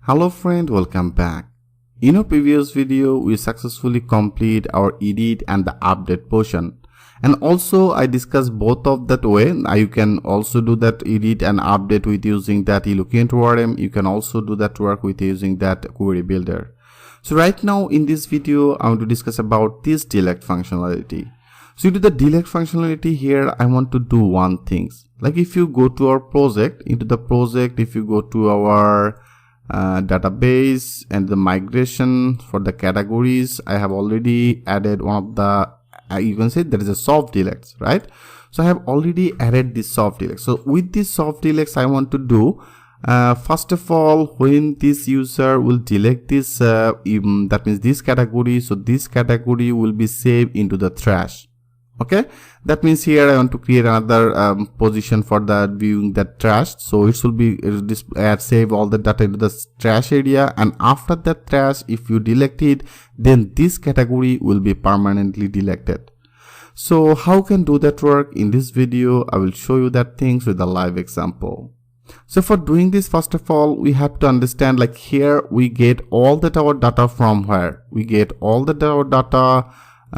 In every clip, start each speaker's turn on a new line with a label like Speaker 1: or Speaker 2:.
Speaker 1: Hello friend, welcome back. In our previous video, we successfully complete our edit and the update portion. And also I discussed both of that way. Now you can also do that edit and update with using that eloquent ORM. You can also do that work with using that query builder. So right now in this video, I want to discuss about this delete functionality. So into the delete functionality here, I want to do one thing. Like if you go to our project, if you go to our database and the migration for the categories, I have already added one of the, you can say there is a soft deletes, right? So I have already added this soft deletes. So with this soft deletes, I want to do first of all, when this user will delete this, that means this category, so this category will be saved into the trash. Okay, that means here I want to create another position for the viewing that trash. So it will be save all the data into the trash area, and after that trash, if you delete it, then this category will be permanently deleted. So how can do that work? In this video, I will show you that things with a live example. So for doing this, first of all, we have to understand, like here we get all that our data from where? We get all the our data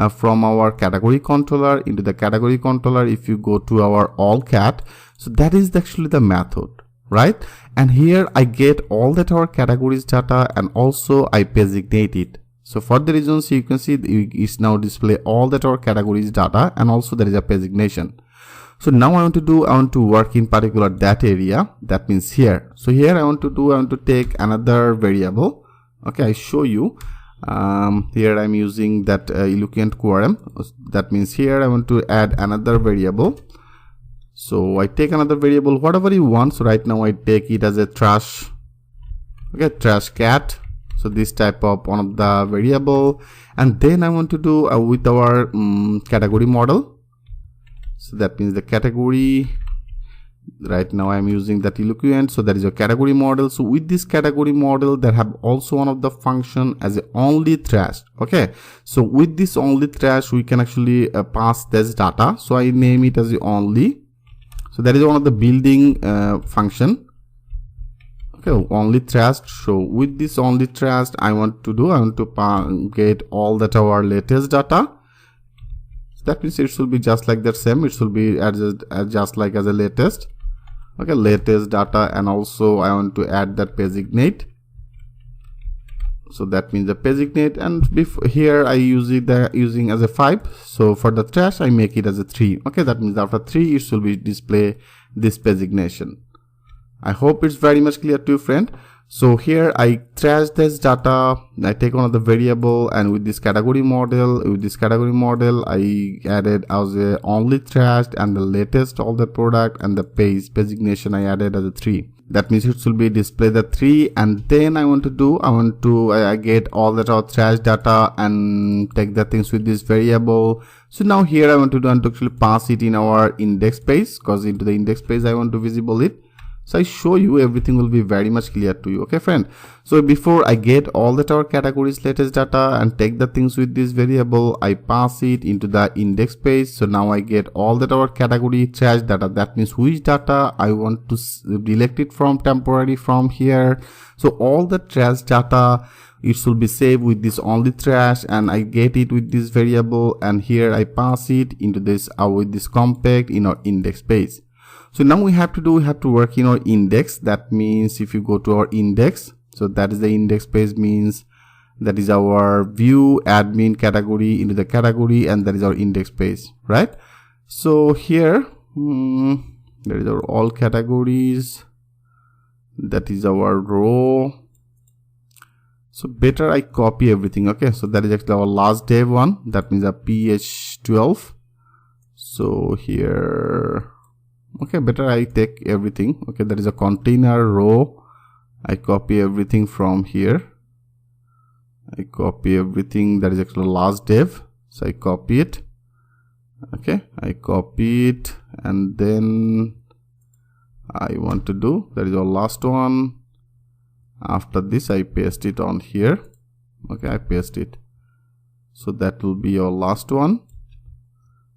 Speaker 1: from our category controller. Into the category controller, if you go to our all cat, so that is actually the method, right? And here I get all that our categories data, and also I designate it. So for the reasons, you can see it's now display all that our categories data, and also there is a designation. So now I want to work in particular that area, that means here. So here I want to take another variable. Okay, I show you. Here I'm using that eloquent quorum. That means here I want to add another variable. So I take another variable, whatever you want. So right now I take it as a trash. Okay, trash cat. So this type of one of the variable, and then I want to do with our category model. So that means the category. Right now I'm using that eloquent, so that is your category model. So with this category model, there have also one of the function as a only trash. Okay, so with this only trash, we can actually pass this data. So I name it as the only. So that is one of the building function. Okay, only trash. So with this only trash, I want to get all that our latest data. That means it should be just like that same. It should be just like as a latest. Okay, latest data, and also I want to add that designate. So that means the designate, and here I use it using as a 5. So for the trash, I make it as a 3. Okay, that means after 3, it should be display this designation. I hope it's very much clear to you, friend. So here I trash this data, I take one of the variable, and with this category model, I added as a only trashed, and the latest all the product, and the page designation I added as a 3. That means it should be display the 3, and then I get all that our trash data and take the things with this variable. So now here I want to actually pass it in our index page, because into the index page I want to visible it. So I show you, everything will be very much clear to you. Okay, friend. So before I get all that our categories latest data and take the things with this variable, I pass it into the index page. So now I get all that our category trash data. That means which data I want to delete it from temporary from here. So all the trash data, it should be saved with this only trash, and I get it with this variable, and here I pass it into this with this compact in our index page. So now we have to work in our index. That means if you go to our index, so that is the index page, means that is our view admin category into the category, and that is our index page, right? So here there is our all categories, that is our row. So better I copy everything. Okay, so that is actually our last dev one, that means a ph12. So here, okay, better I take everything. Okay, there is a container row. I copy everything from here. I copy everything that is actually last dev. So I copy it. Okay, I copy it, and then I want to do, that is our last one. After this, I paste it on here. Okay, I paste it. So that will be our last one.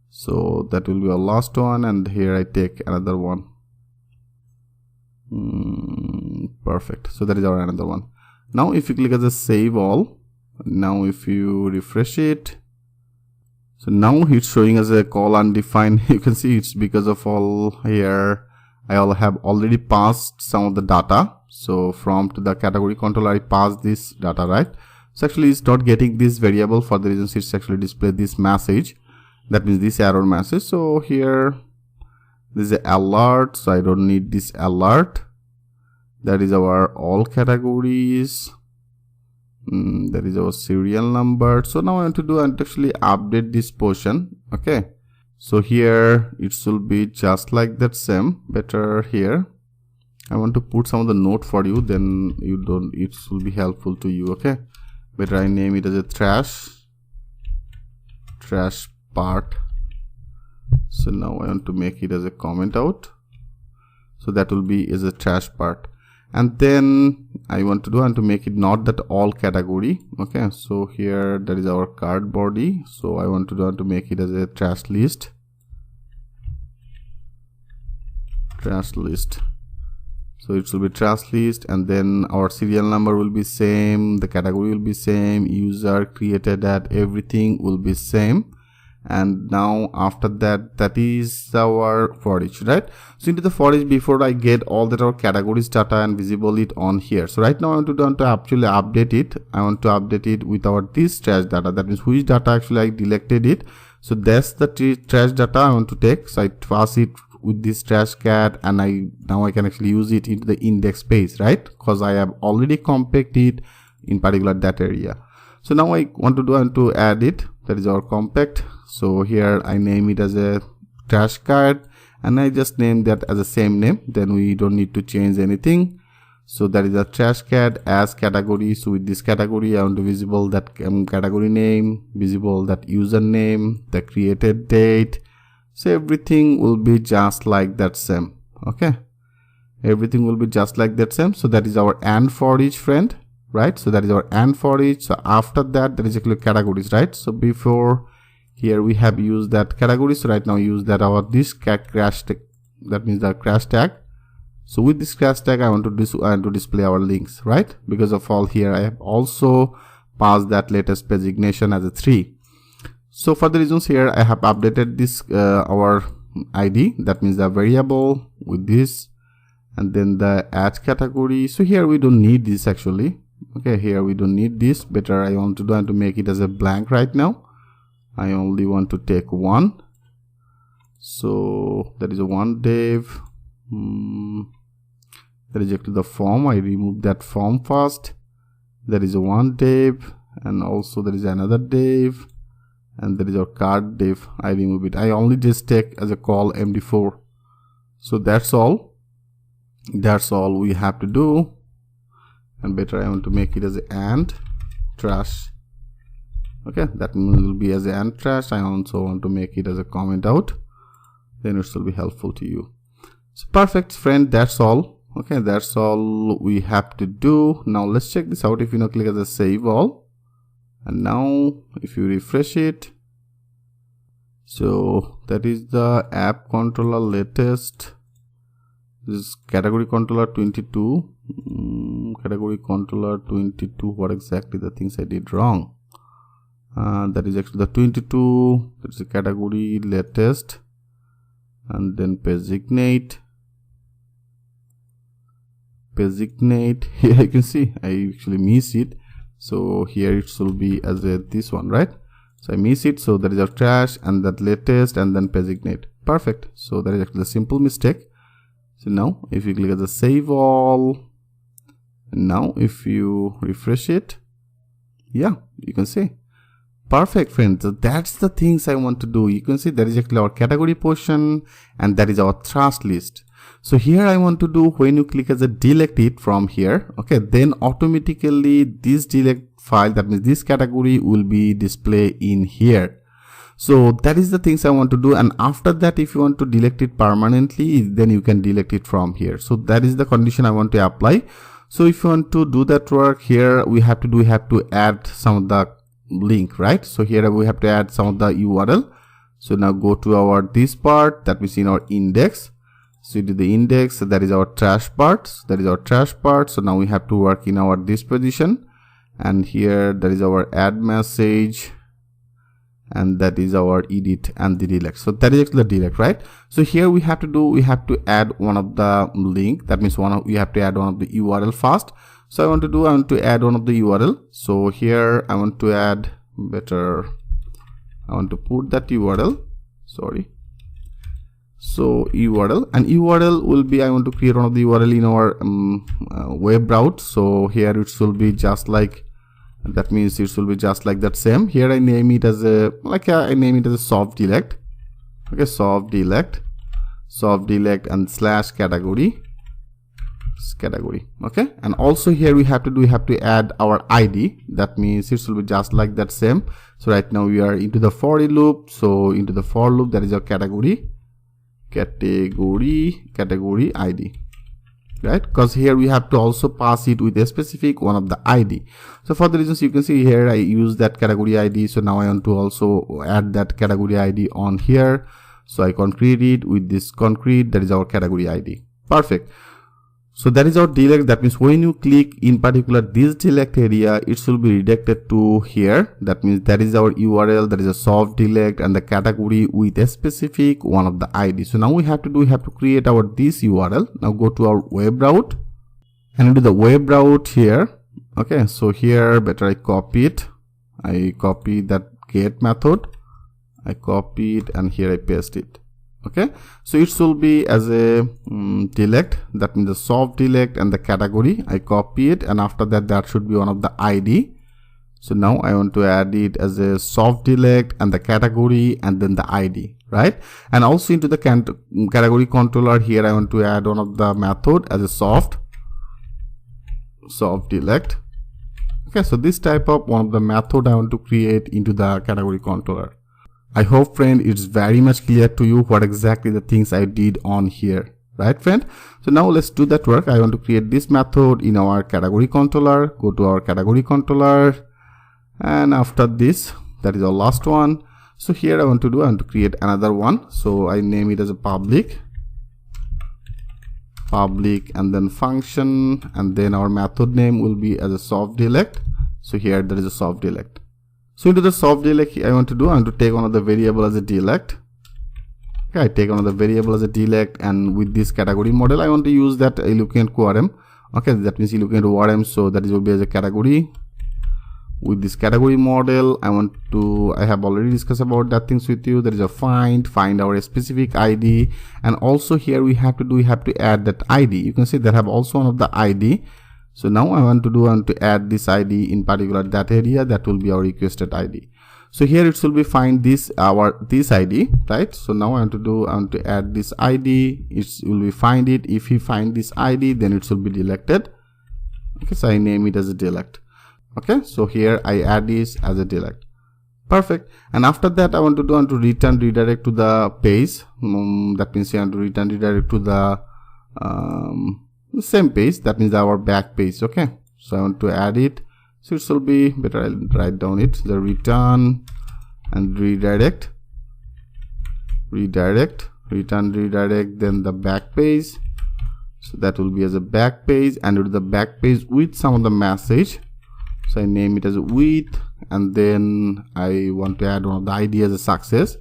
Speaker 1: So that will be our last one, and here I take another one. Perfect. So that is our another one. Now if you click as a save all, now if you refresh it, so now it's showing as a call undefined. You can see it's because of all here I all have already passed some of the data. So from to the category controller I passed this data, right? So actually it's not getting this variable for the reason it's actually display this message, that means this error message. So here this is an alert, so I don't need this alert. That is our all categories. That is our serial number. So now I want to do and actually update this portion. Okay, so here it should be just like that same. Better here I want to put some of the note for you, then you don't, it will be helpful to you. Okay, better I name it as a trash part. So now I want to make it as a comment out, so that will be as a trash part. And then I want to do and to make it not that all category. Okay, so here that is our card body, so I want to do and to make it as a trash list. So it will be trash list, and then our serial number will be same, the category will be same, user created at everything will be same. And now after that, that is our for each, right? So into the for each, before I get all that our categories data and visible it on here. So right now I want to actually update it. I want to update it with our this trash data, that means which data actually I delected it. So that's the trash data I want to take. So I pass it with this trash cat, and now I can actually use it into the index page, right? Because I have already compacted it in particular that area. So now I want to do and to add it, that is our compact. So here I name it as a trash card, and I just name that as the same name, then we don't need to change anything. So that is a trash cat as category. So with this category I want to visible that category name, visible that username, the created date. So everything will be just like that same. Okay, everything will be just like that same. So that is our and for each, friend, right? So that is our and for each. So after that, there is actually categories, right? So before here we have used that category, so right now use that our this crash tag, that means the crash tag. So with this crash tag I want to display our links, right? Because of all here I have also passed that latest designation as a 3. So for the reasons here I have updated this our ID, that means the variable with this, and then the add category. So here we don't need this actually. Okay, here we don't need this. Better I want to do and to make it as a blank right now. I only want to take one. So that is a one div. That is actually the form. I remove that form first. There is a one div, and also there is another div, and there is our card div. I remove it. I only just take as a call MD4. So that's all we have to do. And better I want to make it as a and trash. Okay, that will be as a and trash. I also want to make it as a comment out, then it will be helpful to you. So perfect, friend, that's all. Okay, that's all we have to do. Now let's check this out. If you now click as a save all, and now if you refresh it, so that is the app controller latest. This is category controller 22. Category controller 22. What exactly the things I did wrong? That is actually the 22. That's the category latest, and then designate. Here you can see I actually miss it. So here it should be as a this one, right? So I miss it. So that is our trash, and that latest, and then designate. Perfect. So that is actually a simple mistake. So now if you click at the save all, and now if you refresh it, yeah, you can see. Perfect, friends. So that's the things I want to do. You can see that is actually our category portion, and that is our trash list. So here I want to do, when you click as a delete it from here, okay, then automatically this delete file, that means this category, will be displayed in here. So that is the things I want to do. And after that, if you want to delete it permanently, then you can delete it from here. So that is the condition I want to apply. So if you want to do that work here, we have to add some of the link, right? So here we have to add some of the URL. So now go to our this part, that means in our index. So into the index, so that is our trash part. So now we have to work in our this position, and here that is our add message, and that is our edit and the delete. So that is actually the delete, right? So here we have to add one of the link. That means we have to add one of the URL first. So I want to add one of the URL. So here I want to put that URL. So URL, and URL will be, I want to create one of the URL in our web route. So here it should be just like, that means it will be just like that same. Here I name it as a soft delete. Okay, soft delete and /category. Okay, and also here we have to add our ID. That means it will be just like that same. So right now we are into the for loop. So into the for loop, that is our category ID, right? Because here we have to also pass it with a specific one of the ID. So for the reasons you can see here, I use that category ID. So now I want to also add that category ID on here. So I concrete it with this concrete, that is our category ID. Perfect. So that is our delete. That means when you click in particular this delete area, it will be redirected to here. That means that is our URL, that is a soft delete and the category with a specific one of the ID. So now we have to create our this URL. Now go to our web route, and into the web route here. Okay, so here better I copy it. I copy that get method. I copy it, and here I paste it. Okay, so it will be as a delete. That means the soft delete and the category. I copy it, and after that should be one of the ID. So now I want to add it as a soft delete and the category and then the ID, right? And also into the category controller here, I want to add one of the method as a soft delete. Okay, so this type of one of the method I want to create into the category controller. I hope, friend, it's very much clear to you what exactly the things I did on here, right, friend? So now let's do that work. I want to create this method in our category controller. Go to our category controller, and after this, that is our last one. So here I want to create another one. So I name it as a public, and then function, and then our method name will be as a soft delete. So here there is a soft delete. So into the soft delete, I want to take one of the variable as a delete. Okay, I take one of the variable as a delete, and with this category model, I want to use that eloquent quorum. Okay, that means eloquent quorum. So that will be as a category. With this category model, I have already discussed about that things with you. There is a find our specific ID, and also here we have to add that ID. You can see that have also one of the ID. So now I want to add this ID in particular that area, that will be our requested ID. So here it will be find this ID, right? So now I want to add this ID. It will be find it. If he find this ID, then it will be deleted. Okay, so I name it as a delete. Okay, so here I add this as a delete. Perfect. And after that, I want to redirect to the page. That means I want to redirect to the same page. That means our back page. Okay, so I want to add it. So it will be better, I'll write down it, the return and redirect, then the back page. So that will be as a back page, and with the back page with some of the message. So I name it as a with, and then I want to add one of the ID as a success.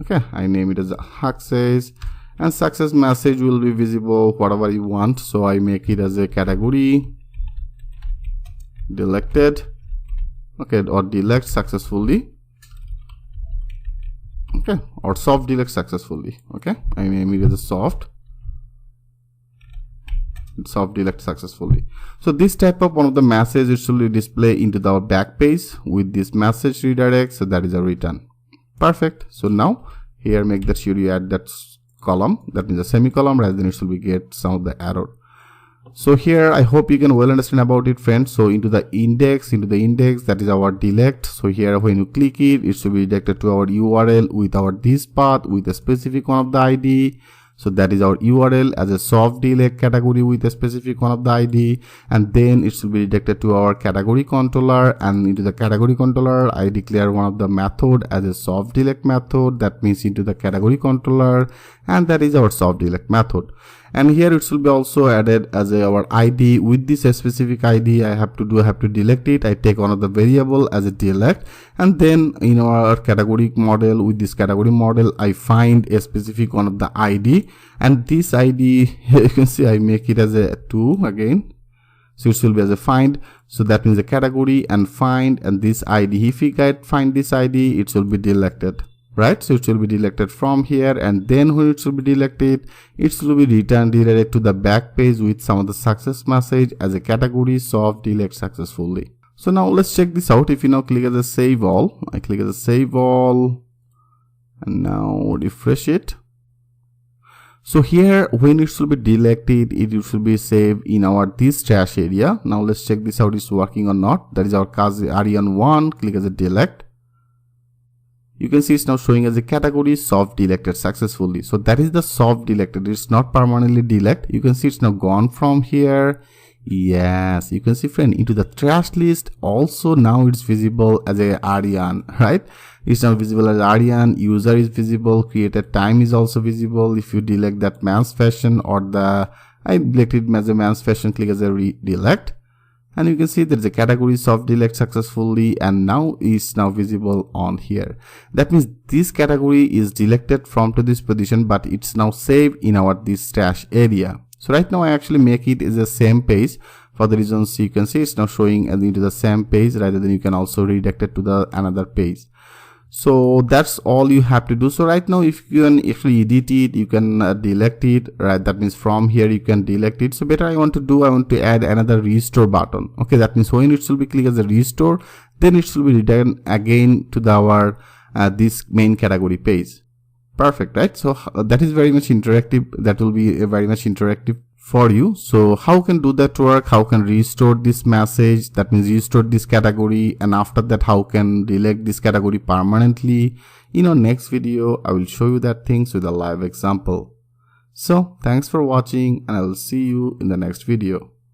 Speaker 1: Okay, I name it as a success, and success message will be visible whatever you want. So I make it as a category deleted. Okay, or delete successfully. Okay, or soft delete successfully. Okay, I name it as a soft delete successfully. So this type of one of the message, it should display into the back page with this message redirect. So that is a return. Perfect. So now here make that sure you add that column, that means a semicolon, rather than it should be get some of the error. So here I hope you can well understand about it, friends. So into the index, that is our delete. So here when you click it, it should be redirected to our URL with our this path with a specific one of the ID. So that is our URL as a soft delete category with a specific one of the ID, and then it should be redirected to our category controller, and into the category controller I declare one of the method as a soft delete method. That means into the category controller, and that is our soft delete method. And here it will be also added as our ID. With this specific ID I have to delete it. I take one of the variable as a delete, and then in our category model, with this category model I find a specific one of the ID, and this ID here you can see I make it as a 2 again. So it will be as a find, so that means a category and find, and this ID, if we find this ID, it will be deleted, right? So it will be deleted from here, and then when it will be deleted, it will be returned directly to the back page with some of the success message as a category soft delete successfully. So now let's check this out. If you now click as a save all, I click as a save all, and now refresh it. So here when it will be deleted, it will be saved in our this trash area. Now let's check this out, it's working or not. That is our Aryan 1. Click as a delete. You can see it's now showing as a category soft deleted successfully. So that is the soft deleted. It's not permanently delete. You can see it's now gone from here. Yes, you can see friend into the trash list. Also now it's visible as a Aryan, right? It's now visible as Aryan. User is visible. Created time is also visible. If you delete that man's fashion or the I deleted as a man's fashion, click as a delete, and you can see there is a category soft delete successfully, and now is now visible on here. That means this category is deleted from to this position, but it's now saved in our this trash area. So right now I actually make it is the same page. For the reasons you can see it's now showing as into the same page, rather than you can also redirect it to the another page. So that's all you have to do. So right now if you can actually edit it, you can delete it, right? That means from here you can delete it. So better I want to add another restore button. Okay, that means when it will be click as a restore, then it will be returned again to our this main category page. Perfect, right? So that is very much interactive. That will be very much interactive for you. So how can do that work? How can restore this message? That means restore this category, and after that how can delete this category permanently? In our next video I will show you that things with a live example. So thanks for watching, and I will see you in the next video.